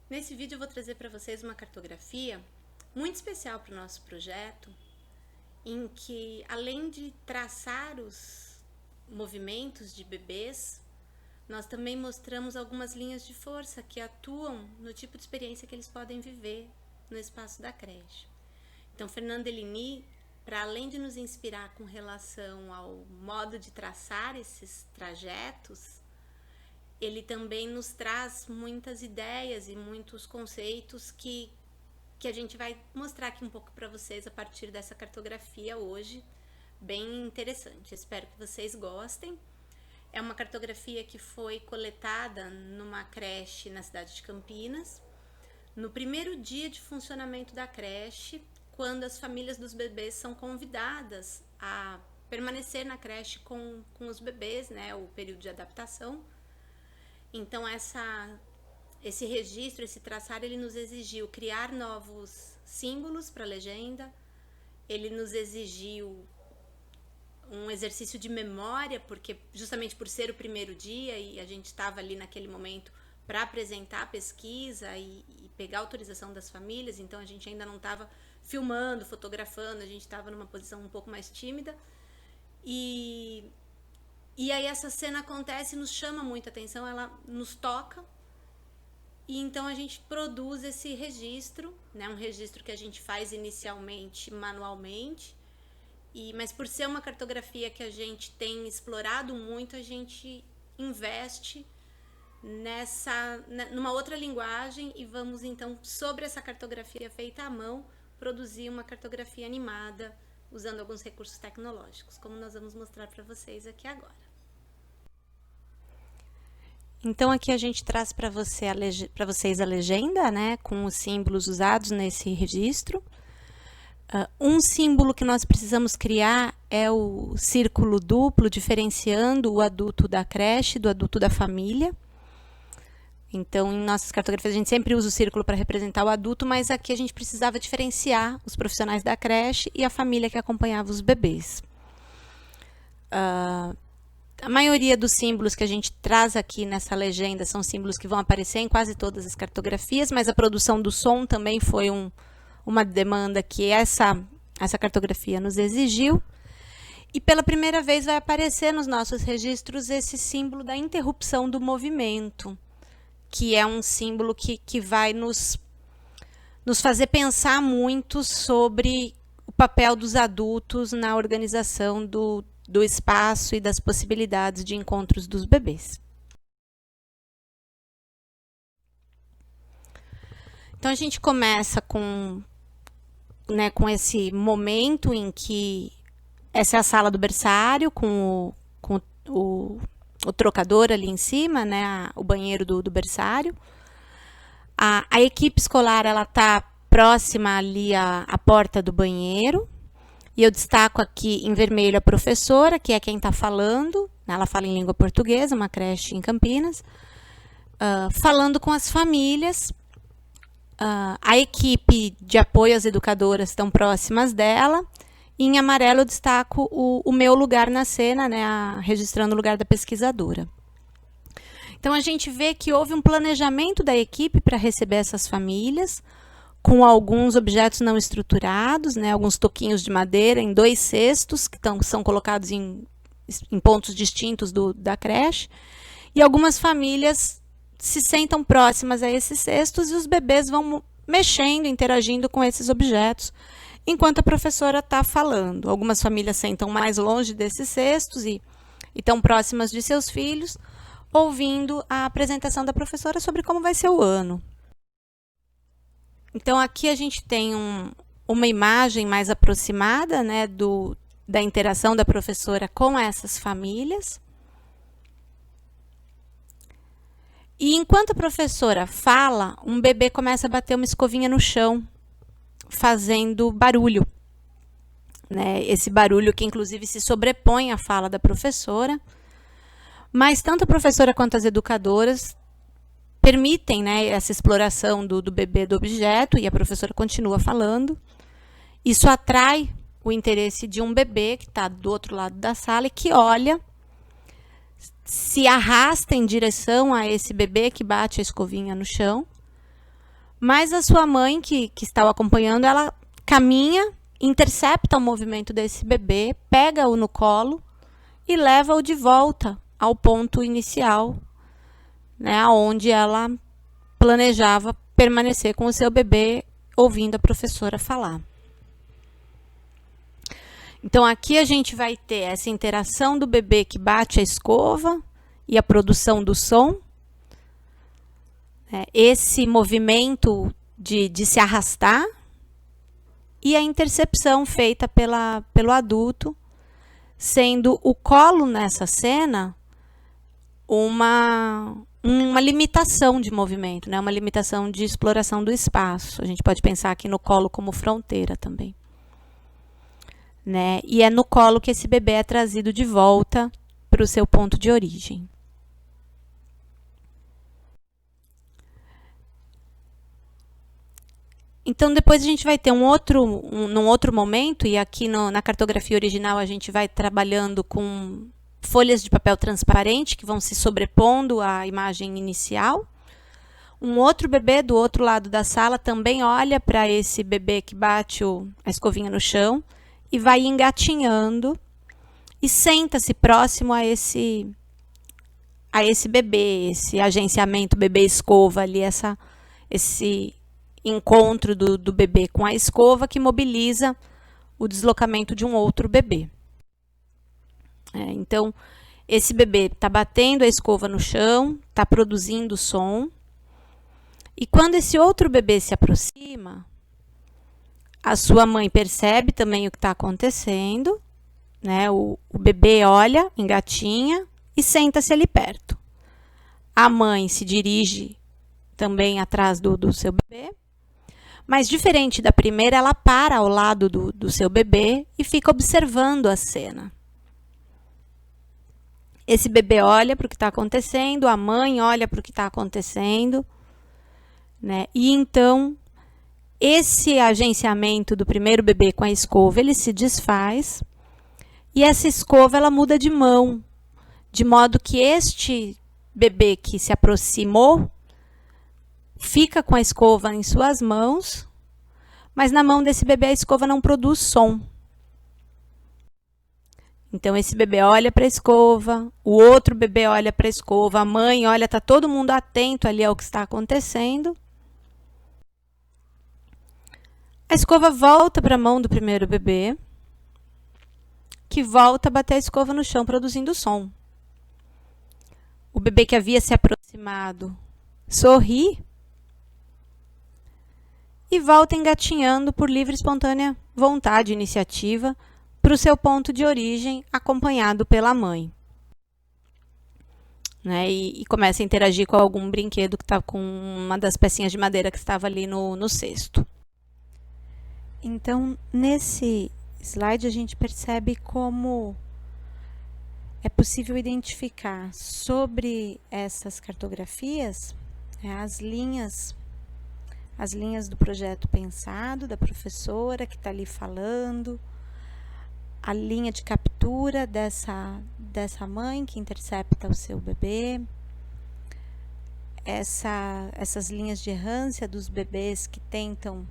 Nesse vídeo eu vou trazer para vocês uma cartografia muito especial para o nosso projeto, em que além de traçar os movimentos de bebês, nós também mostramos algumas linhas de força que atuam no tipo de experiência que eles podem viver no espaço da creche. Então, Fernand Deligny, para além de nos inspirar com relação ao modo de traçar esses trajetos, ele também nos traz muitas ideias e muitos conceitos que a gente vai mostrar aqui um pouco para vocês a partir dessa cartografia hoje, bem interessante. Espero que vocês gostem. É uma cartografia que foi coletada numa creche na cidade de Campinas, no primeiro dia de funcionamento da creche, quando as famílias dos bebês são convidadas a permanecer na creche com os bebês, né, o período de adaptação. Então, esse registro, esse traçar, ele nos exigiu criar novos símbolos para a legenda, ele nos exigiu um exercício de memória, porque justamente por ser o primeiro dia e a gente estava ali naquele momento para apresentar a pesquisa e pegar a autorização das famílias, então a gente ainda não estava filmando, fotografando, a gente estava numa posição um pouco mais tímida. E aí essa cena acontece e nos chama muita atenção, ela nos toca, e então a gente produz esse registro, né, um registro que a gente faz inicialmente manualmente, mas por ser uma cartografia que a gente tem explorado muito, a gente investe numa outra linguagem e vamos então, sobre essa cartografia feita à mão, produzir uma cartografia animada, usando alguns recursos tecnológicos, como nós vamos mostrar para vocês aqui agora. Então aqui a gente traz para vocês a legenda, né, com os símbolos usados nesse registro. Um símbolo que nós precisamos criar é o círculo duplo, diferenciando o adulto da creche do adulto da família. Então, em nossas cartografias, a gente sempre usa o círculo para representar o adulto, mas aqui a gente precisava diferenciar os profissionais da creche e a família que acompanhava os bebês. A maioria dos símbolos que a gente traz aqui nessa legenda são símbolos que vão aparecer em quase todas as cartografias, mas a produção do som também foi uma demanda que essa cartografia nos exigiu. E pela primeira vez vai aparecer nos nossos registros esse símbolo da interrupção do movimento, que é um símbolo que vai nos fazer pensar muito sobre o papel dos adultos na organização do espaço e das possibilidades de encontros dos bebês. Então, a gente começa com esse momento em que essa é a sala do berçário, com o trocador ali em cima, né, o banheiro do berçário. A equipe escolar está próxima ali à porta do banheiro. E eu destaco aqui em vermelho a professora, que é quem está falando. Ela fala em língua portuguesa, uma creche em Campinas. Falando com as famílias. A equipe de apoio às educadoras estão próximas dela. E em amarelo eu destaco o meu lugar na cena, né, registrando o lugar da pesquisadora. Então, a gente vê que houve um planejamento da equipe para receber essas famílias, com alguns objetos não estruturados, né, alguns toquinhos de madeira em 2 cestos, que são colocados em pontos distintos da creche, e algumas famílias se sentam próximas a esses cestos e os bebês vão mexendo, interagindo com esses objetos, enquanto a professora está falando. Algumas famílias sentam mais longe desses cestos e estão próximas de seus filhos, ouvindo a apresentação da professora sobre como vai ser o ano. Então, aqui a gente tem uma imagem mais aproximada, né, da interação da professora com essas famílias. E enquanto a professora fala, um bebê começa a bater uma escovinha no chão, fazendo barulho, né? Esse barulho que, inclusive, se sobrepõe à fala da professora. Mas tanto a professora quanto as educadoras permitem, né, essa exploração do bebê do objeto, e a professora continua falando. Isso atrai o interesse de um bebê que está do outro lado da sala e que olha, se arrasta em direção a esse bebê que bate a escovinha no chão, Mas a sua mãe, que está o acompanhando, ela caminha, intercepta o movimento desse bebê, pega-o no colo e leva-o de volta ao ponto inicial, né, onde ela planejava permanecer com o seu bebê, ouvindo a professora falar. Então, aqui a gente vai ter essa interação do bebê que bate a escova e a produção do som. Esse movimento de se arrastar e a intercepção feita pelo adulto, sendo o colo nessa cena uma limitação de movimento, né? Uma limitação de exploração do espaço. A gente pode pensar aqui no colo como fronteira também. Né? E é no colo que esse bebê é trazido de volta para o seu ponto de origem. Então, depois a gente vai ter num outro momento, e aqui na cartografia original a gente vai trabalhando com folhas de papel transparente que vão se sobrepondo à imagem inicial. Um outro bebê do outro lado da sala também olha para esse bebê que bate a escovinha no chão e vai engatinhando e senta-se próximo a esse bebê, esse agenciamento bebê-escova ali, esse encontro do bebê com a escova que mobiliza o deslocamento de um outro bebê. Então, esse bebê está batendo a escova no chão, está produzindo som, e quando esse outro bebê se aproxima, a sua mãe percebe também o que está acontecendo, né? O bebê olha, engatinha e senta-se ali perto. A mãe se dirige também atrás do seu bebê, mas diferente da primeira, ela para ao lado do seu bebê e fica observando a cena. Esse bebê olha para o que está acontecendo, a mãe olha para o que está acontecendo, né? E então, esse agenciamento do primeiro bebê com a escova, ele se desfaz, e essa escova ela muda de mão, de modo que este bebê que se aproximou fica com a escova em suas mãos, mas na mão desse bebê a escova não produz som. Então, esse bebê olha para a escova, o outro bebê olha para a escova, a mãe olha, está todo mundo atento ali ao que está acontecendo. A escova volta para a mão do primeiro bebê, que volta a bater a escova no chão, produzindo som. O bebê que havia se aproximado sorri e volta engatinhando por livre e espontânea vontade e iniciativa para o seu ponto de origem, acompanhado pela mãe. Né? E começa a interagir com algum brinquedo que está com uma das pecinhas de madeira que estava ali no cesto. Então, nesse slide, a gente percebe como é possível identificar sobre essas cartografias as linhas do projeto pensado, da professora que está ali falando, a linha de captura dessa mãe que intercepta o seu bebê, essas linhas de errância dos bebês que tentam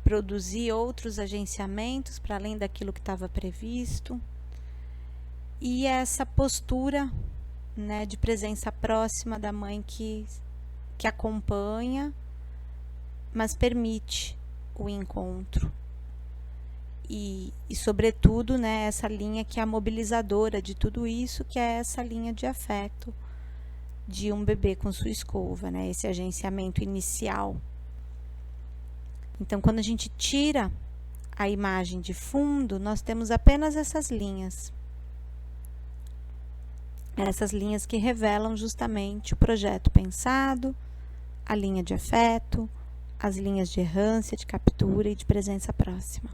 produzir outros agenciamentos para além daquilo que estava previsto, e essa postura, né, de presença próxima da mãe que acompanha, mas permite o encontro. E sobretudo, né, essa linha que é a mobilizadora de tudo isso, que é essa linha de afeto de um bebê com sua escova, né, esse agenciamento inicial. Então, quando a gente tira a imagem de fundo, nós temos apenas essas linhas que revelam justamente o projeto pensado, a linha de afeto, as linhas de errância, de captura e de presença próxima.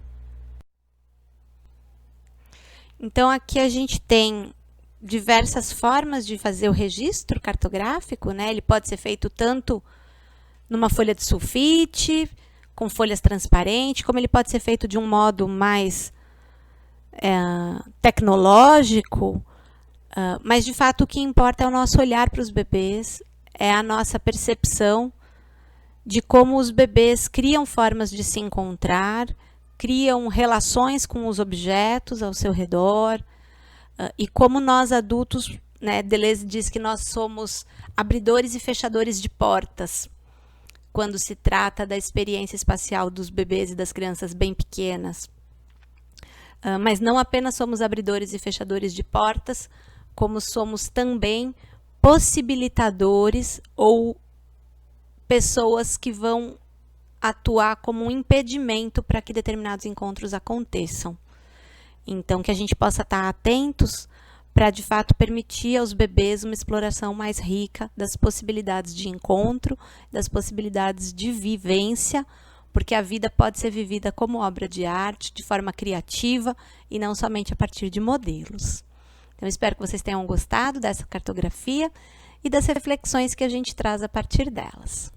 Então, aqui a gente tem diversas formas de fazer o registro cartográfico, né? Ele pode ser feito tanto numa folha de sulfite, com folhas transparentes, como ele pode ser feito de um modo mais tecnológico, mas de fato o que importa é o nosso olhar para os bebês, é a nossa percepção de como os bebês criam formas de se encontrar, criam relações com os objetos ao seu redor, e como nós adultos, né, Deleuze diz que nós somos abridores e fechadores de portas, quando se trata da experiência espacial dos bebês e das crianças bem pequenas. Mas não apenas somos abridores e fechadores de portas, como somos também possibilitadores ou pessoas que vão atuar como um impedimento para que determinados encontros aconteçam. Então, que a gente possa estar atentos para, de fato, permitir aos bebês uma exploração mais rica das possibilidades de encontro, das possibilidades de vivência, porque a vida pode ser vivida como obra de arte, de forma criativa e não somente a partir de modelos. Então, espero que vocês tenham gostado dessa cartografia e das reflexões que a gente traz a partir delas.